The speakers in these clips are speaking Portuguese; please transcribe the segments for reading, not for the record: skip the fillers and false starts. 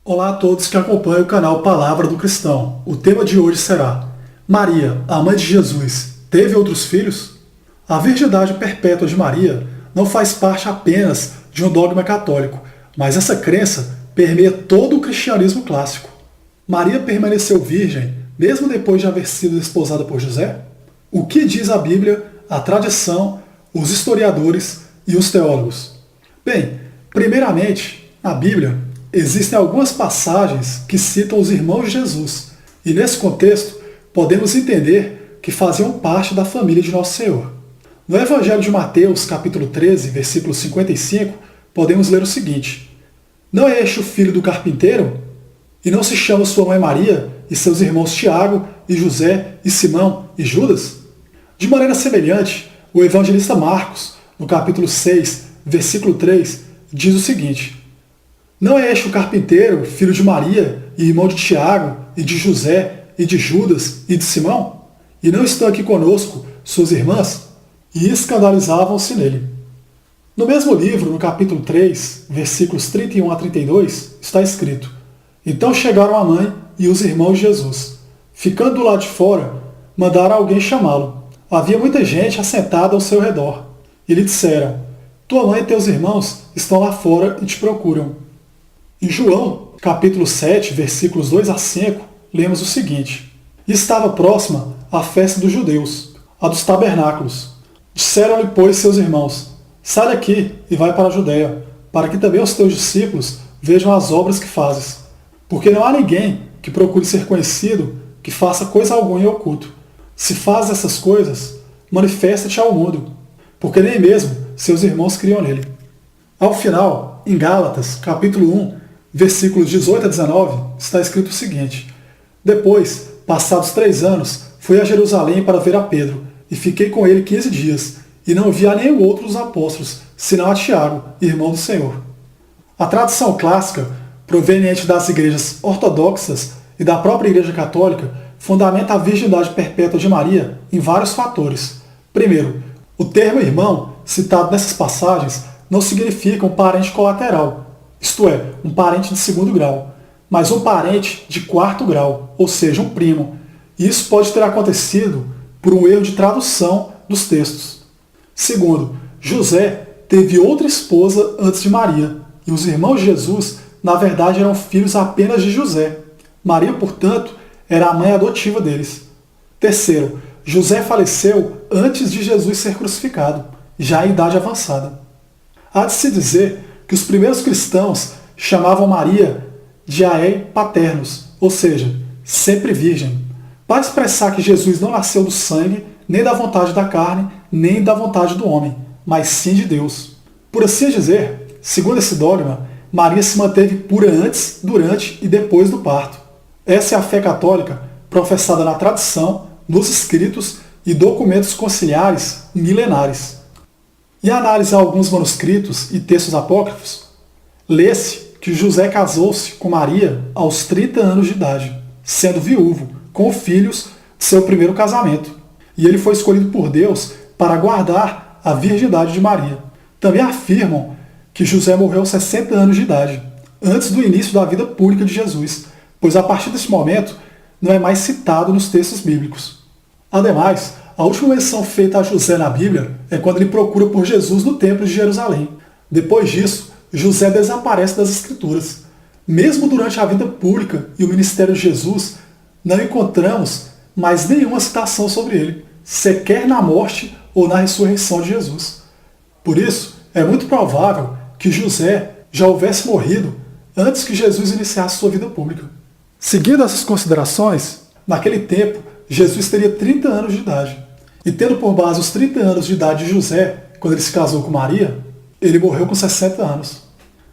Olá a todos que acompanham o canal Palavra do Cristão. O tema de hoje será: Maria, a mãe de Jesus, teve outros filhos? A virgindade perpétua de Maria não faz parte apenas de um dogma católico, mas essa crença permeia todo o cristianismo clássico. Maria permaneceu virgem mesmo depois de haver sido desposada por José? O que diz a Bíblia, a tradição, os historiadores e os teólogos? Bem, primeiramente, na Bíblia, existem algumas passagens que citam os irmãos de Jesus, e nesse contexto podemos entender que faziam parte da família de Nosso Senhor. No Evangelho de Mateus, capítulo 13, versículo 55, podemos ler o seguinte: Não é este o filho do carpinteiro? E não se chama sua mãe Maria, e seus irmãos Tiago, e José, e Simão, e Judas? De maneira semelhante, o evangelista Marcos, no capítulo 6, versículo 3, diz o seguinte: Não é este o carpinteiro, filho de Maria, e irmão de Tiago, e de José, e de Judas, e de Simão? E não estão aqui conosco suas irmãs? E escandalizavam-se nele. No mesmo livro, no capítulo 3, versículos 31 a 32, está escrito: Então chegaram a mãe e os irmãos de Jesus. Ficando do lado de fora, mandaram alguém chamá-lo. Havia muita gente assentada ao seu redor. E lhe disseram: Tua mãe e teus irmãos estão lá fora e te procuram. Em João, capítulo 7, versículos 2 a 5, lemos o seguinte: E estava próxima a festa dos judeus, a dos tabernáculos. Disseram-lhe, pois, seus irmãos: Sai daqui e vai para a Judeia, para que também os teus discípulos vejam as obras que fazes. Porque não há ninguém que procure ser conhecido que faça coisa alguma em oculto. Se fazes essas coisas, manifesta-te ao mundo, porque nem mesmo seus irmãos criam nele. Ao final, em Gálatas, capítulo 1, versículos 18 a 19, está escrito o seguinte: Depois, passados 3 anos, fui a Jerusalém para ver a Pedro, e fiquei com ele 15 dias, e não vi a nenhum outro dos apóstolos, senão a Tiago, irmão do Senhor. A tradição clássica, proveniente das igrejas ortodoxas e da própria Igreja Católica, fundamenta a virgindade perpétua de Maria em vários fatores. Primeiro, o termo irmão, citado nessas passagens, não significa um parente colateral, isto é, um parente de segundo grau, mas um parente de quarto grau, ou seja, um primo. E isso pode ter acontecido por um erro de tradução dos textos. Segundo, José teve outra esposa antes de Maria, e os irmãos de Jesus, na verdade, eram filhos apenas de José. Maria, portanto, era a mãe adotiva deles. Terceiro, José faleceu antes de Jesus ser crucificado, já em idade avançada. Há de se dizer que os primeiros cristãos chamavam Maria de Aei Paternos, ou seja, sempre virgem, para expressar que Jesus não nasceu do sangue, nem da vontade da carne, nem da vontade do homem, mas sim de Deus. Por assim dizer, segundo esse dogma, Maria se manteve pura antes, durante e depois do parto. Essa é a fé católica professada na tradição, nos escritos e documentos conciliares milenares. Em análise a alguns manuscritos e textos apócrifos, lê-se que José casou-se com Maria aos 30 anos de idade, sendo viúvo, com filhos de seu primeiro casamento. E ele foi escolhido por Deus para guardar a virgindade de Maria. Também afirmam que José morreu aos 60 anos de idade, antes do início da vida pública de Jesus, pois a partir desse momento não é mais citado nos textos bíblicos. Ademais, a última menção feita a José na Bíblia é quando ele procura por Jesus no Templo de Jerusalém. Depois disso, José desaparece das Escrituras. Mesmo durante a vida pública e o ministério de Jesus, não encontramos mais nenhuma citação sobre ele, sequer na morte ou na ressurreição de Jesus. Por isso, é muito provável que José já houvesse morrido antes que Jesus iniciasse sua vida pública. Seguindo essas considerações, naquele tempo, Jesus teria 30 anos de idade. E tendo por base os 30 anos de idade de José, quando ele se casou com Maria, ele morreu com 60 anos.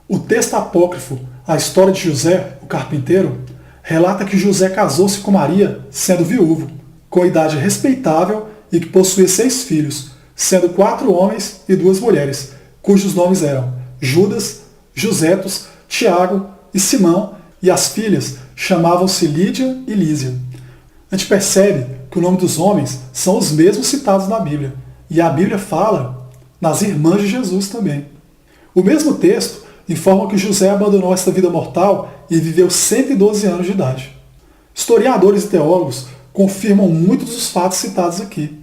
O texto apócrifo, a história de José, o carpinteiro, relata que José casou-se com Maria sendo viúvo, com idade respeitável e que possuía 6 filhos, sendo 4 homens e 2 mulheres, cujos nomes eram Judas, Josetos, Tiago e Simão, e as filhas chamavam-se Lídia e Lísia. A gente percebe que o nome dos homens são os mesmos citados na Bíblia, e a Bíblia fala nas irmãs de Jesus também. O mesmo texto informam que José abandonou esta vida mortal e viveu 112 anos de idade. Historiadores e teólogos confirmam muitos dos fatos citados aqui.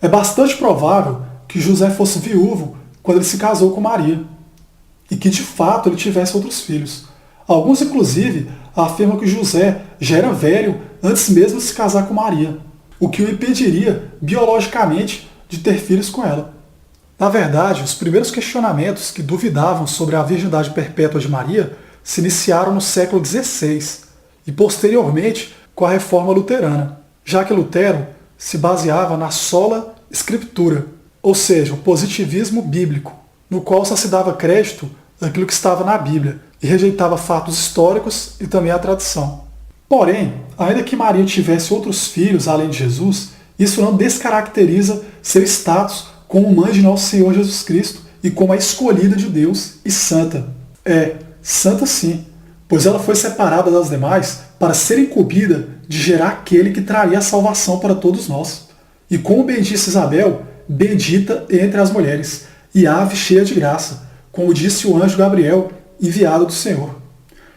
É bastante provável que José fosse viúvo quando ele se casou com Maria, e que de fato ele tivesse outros filhos. Alguns, inclusive, afirmam que José já era velho antes mesmo de se casar com Maria, o que o impediria biologicamente de ter filhos com ela. Na verdade, os primeiros questionamentos que duvidavam sobre a virgindade perpétua de Maria se iniciaram no século XVI e posteriormente com a Reforma Luterana, já que Lutero se baseava na sola scriptura, ou seja, o positivismo bíblico, no qual só se dava crédito àquilo que estava na Bíblia e rejeitava fatos históricos e também a tradição. Porém, ainda que Maria tivesse outros filhos além de Jesus, isso não descaracteriza seu status como mãe de nosso Senhor Jesus Cristo e como a escolhida de Deus e santa. Santa sim, pois ela foi separada das demais para ser incumbida de gerar aquele que traria a salvação para todos nós. E como bem disse Isabel, bendita entre as mulheres, e ave cheia de graça, como disse o anjo Gabriel, enviado do Senhor.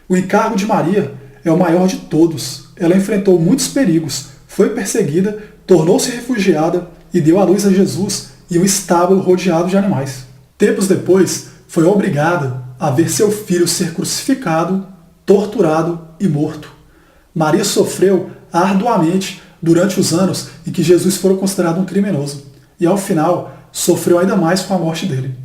O encargo de Maria é o maior de todos. Ela enfrentou muitos perigos, foi perseguida, tornou-se refugiada e deu à luz a Jesus e um estábulo rodeado de animais. Tempos depois, foi obrigada a ver seu filho ser crucificado, torturado e morto. Maria sofreu arduamente durante os anos em que Jesus foi considerado um criminoso, e ao final sofreu ainda mais com a morte dele.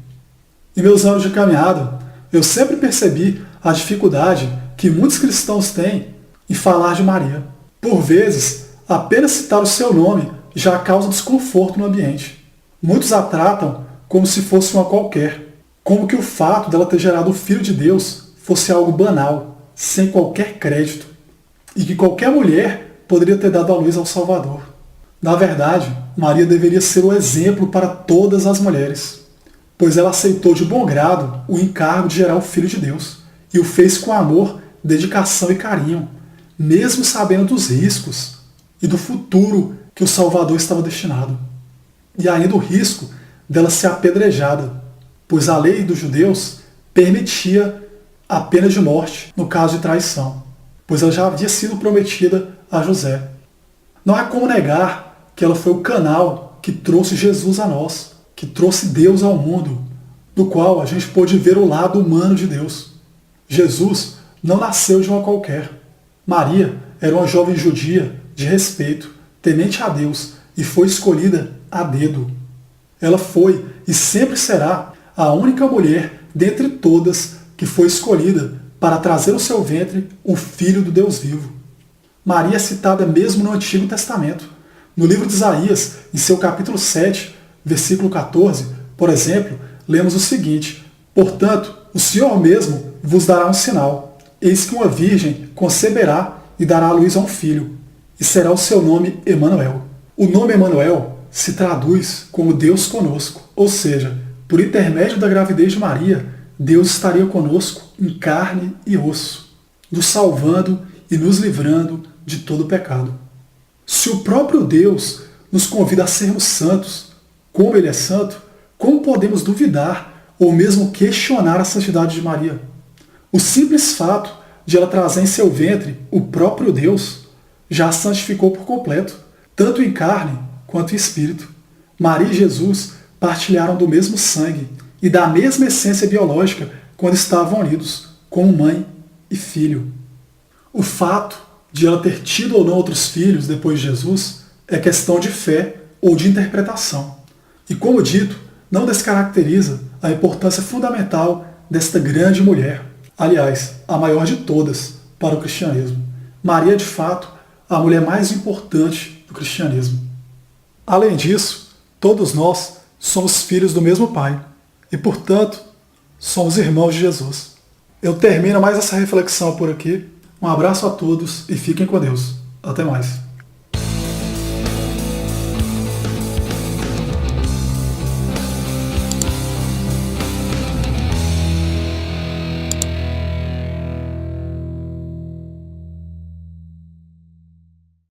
Em meus anos de caminhada, eu sempre percebi a dificuldade que muitos cristãos têm em falar de Maria. Por vezes, apenas citar o seu nome já causa desconforto no ambiente. Muitos a tratam como se fosse uma qualquer, como que o fato dela ter gerado o Filho de Deus fosse algo banal, sem qualquer crédito, e que qualquer mulher poderia ter dado à luz ao Salvador. Na verdade, Maria deveria ser o exemplo para todas as mulheres, pois ela aceitou de bom grado o encargo de gerar o Filho de Deus, e o fez com amor, dedicação e carinho, mesmo sabendo dos riscos e do futuro que o Salvador estava destinado. E ainda o risco dela ser apedrejada, pois a lei dos judeus permitia a pena de morte no caso de traição, pois ela já havia sido prometida a José. Não há como negar que ela foi o canal que trouxe Jesus a nós, que trouxe Deus ao mundo, do qual a gente pôde ver o lado humano de Deus. Jesus não nasceu de uma qualquer. Maria era uma jovem judia de respeito, temente a Deus, e foi escolhida a dedo. Ela foi e sempre será a única mulher dentre todas que foi escolhida para trazer ao seu ventre o Filho do Deus vivo. Maria é citada mesmo no Antigo Testamento. No livro de Isaías, em seu capítulo 7, versículo 14, por exemplo, lemos o seguinte: portanto, o Senhor mesmo vos dará um sinal. Eis que uma virgem conceberá e dará à luz a um filho, e será o seu nome Emanuel. O nome Emanuel se traduz como Deus conosco, ou seja, por intermédio da gravidez de Maria, Deus estaria conosco em carne e osso, nos salvando e nos livrando de todo pecado. Se o próprio Deus nos convida a sermos santos, como Ele é santo, como podemos duvidar ou mesmo questionar a santidade de Maria? O simples fato de ela trazer em seu ventre o próprio Deus já a santificou por completo, tanto em carne quanto em espírito. Maria e Jesus partilharam do mesmo sangue e da mesma essência biológica quando estavam unidos, como mãe e filho. O fato de ela ter tido ou não outros filhos depois de Jesus é questão de fé ou de interpretação. E como dito, não descaracteriza a importância fundamental desta grande mulher. Aliás, a maior de todas para o cristianismo. Maria é, de fato, a mulher mais importante do cristianismo. Além disso, todos nós somos filhos do mesmo Pai e, portanto, somos irmãos de Jesus. Eu termino mais essa reflexão por aqui. Um abraço a todos e fiquem com Deus. Até mais.